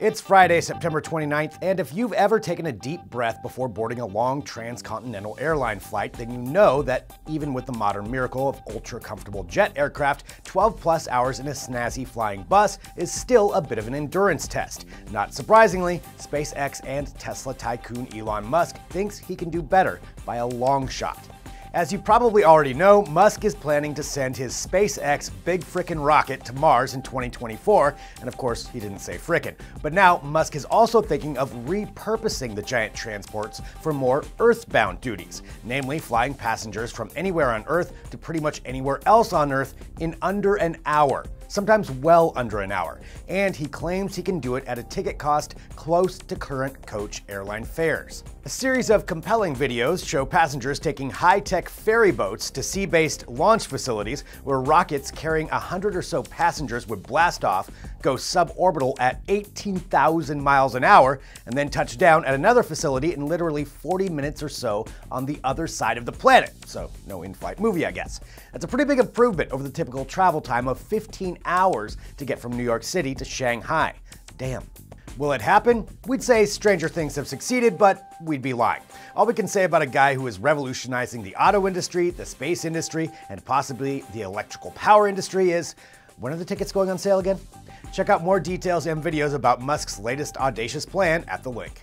It's Friday, September 29th, and if you've ever taken a deep breath before boarding a long trans-continental airline flight, then you know that even with the modern miracle of ultra-comfortable jet aircraft, 12-plus hours in a snazzy flying bus is still a bit of an endurance test. Not surprisingly, SpaceX and Tesla tycoon Elon Musk thinks he can do better by a long shot. As you probably already know, Musk is planning to send his SpaceX big frickin' rocket to Mars in 2024, and of course, he didn't say frickin'. But now, Musk is also thinking of repurposing the giant transports for more Earthbound duties, namely flying passengers from anywhere on Earth to pretty much anywhere else on Earth in under an hour. Sometimes well under an hour, and he claims he can do it at a ticket cost close to current coach airline fares. A series of compelling videos show passengers taking high-tech ferry boats to sea-based launch facilities where rockets carrying 100 or so passengers would blast off, go suborbital at 18,000 miles an hour, and then touch down at another facility in literally 40 minutes or so on the other side of the planet. So no in-flight movie, I guess. That's a pretty big improvement over the typical travel time of 15 hours to get from New York City to Shanghai. Damn. Will it happen? We'd say stranger things have succeeded, but we'd be lying. All we can say about a guy who is revolutionizing the auto industry, the space industry, and possibly the electrical power industry is, when are the tickets going on sale again? Check out more details and videos about Musk's latest audacious plan at the link.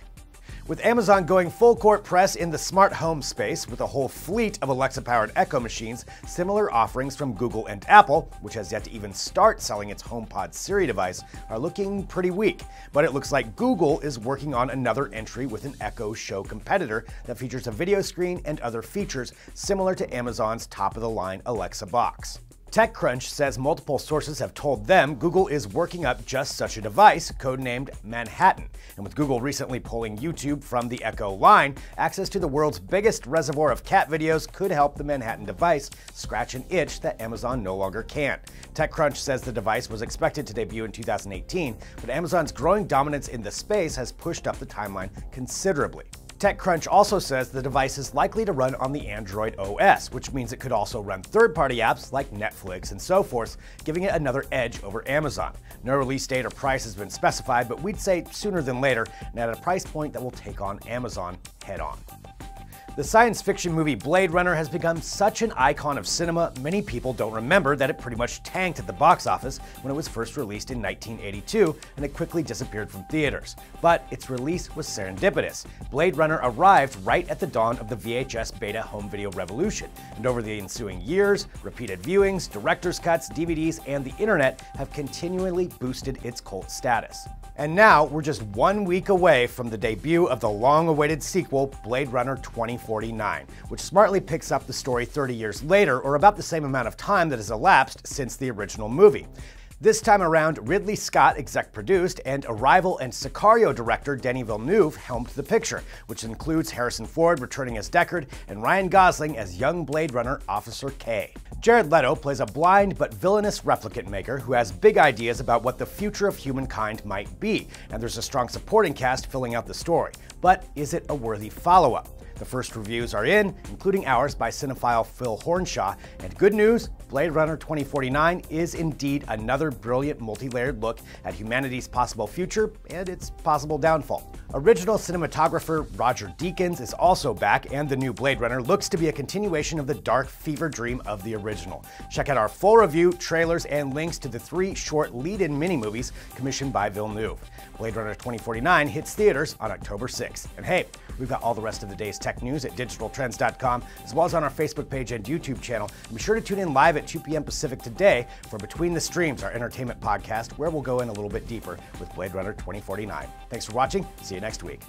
With Amazon going full court press in the smart home space with a whole fleet of Alexa-powered Echo machines, similar offerings from Google and Apple, which has yet to even start selling its HomePod Siri device, are looking pretty weak. But it looks like Google is working on another entry with an Echo Show competitor that features a video screen and other features similar to Amazon's top-of-the-line Alexa box. TechCrunch says multiple sources have told them Google is working up just such a device, codenamed Manhattan. And with Google recently pulling YouTube from the Echo line, access to the world's biggest reservoir of cat videos could help the Manhattan device scratch an itch that Amazon no longer can. TechCrunch says the device was expected to debut in 2018, but Amazon's growing dominance in the space has pushed up the timeline considerably. TechCrunch also says the device is likely to run on the Android OS, which means it could also run third-party apps like Netflix and so forth, giving it another edge over Amazon. No release date or price has been specified, but we'd say sooner than later, and at a price point that will take on Amazon head-on. The science fiction movie Blade Runner has become such an icon of cinema, many people don't remember that it pretty much tanked at the box office when it was first released in 1982, and it quickly disappeared from theaters. But its release was serendipitous. Blade Runner arrived right at the dawn of the VHS beta home video revolution, and over the ensuing years, repeated viewings, director's cuts, DVDs, and the internet have continually boosted its cult status. And now, we're just 1 week away from the debut of the long-awaited sequel, Blade Runner 2049, which smartly picks up the story 30 years later, or about the same amount of time that has elapsed since the original movie. This time around, Ridley Scott exec-produced, and Arrival and Sicario director Denis Villeneuve helmed the picture, which includes Harrison Ford returning as Deckard and Ryan Gosling as young Blade Runner Officer K. Jared Leto plays a blind but villainous replicant maker who has big ideas about what the future of humankind might be, and there's a strong supporting cast filling out the story. But is it a worthy follow-up? The first reviews are in, including ours by cinephile Phil Hornshaw, and good news, Blade Runner 2049 is indeed another brilliant multi-layered look at humanity's possible future and its possible downfall. Original cinematographer Roger Deakins is also back, and the new Blade Runner looks to be a continuation of the dark fever dream of the original. Check out our full review, trailers, and links to the 3 short lead-in mini-movies commissioned by Villeneuve. Blade Runner 2049 hits theaters on October 6th. And hey, we've got all the rest of the day's tech news at digitaltrends.com, as well as on our Facebook page and YouTube channel. And be sure to tune in live at 2 p.m. Pacific today for Between the Streams, our entertainment podcast, where we'll go in a little bit deeper with Blade Runner 2049. Thanks for watching. See you next week.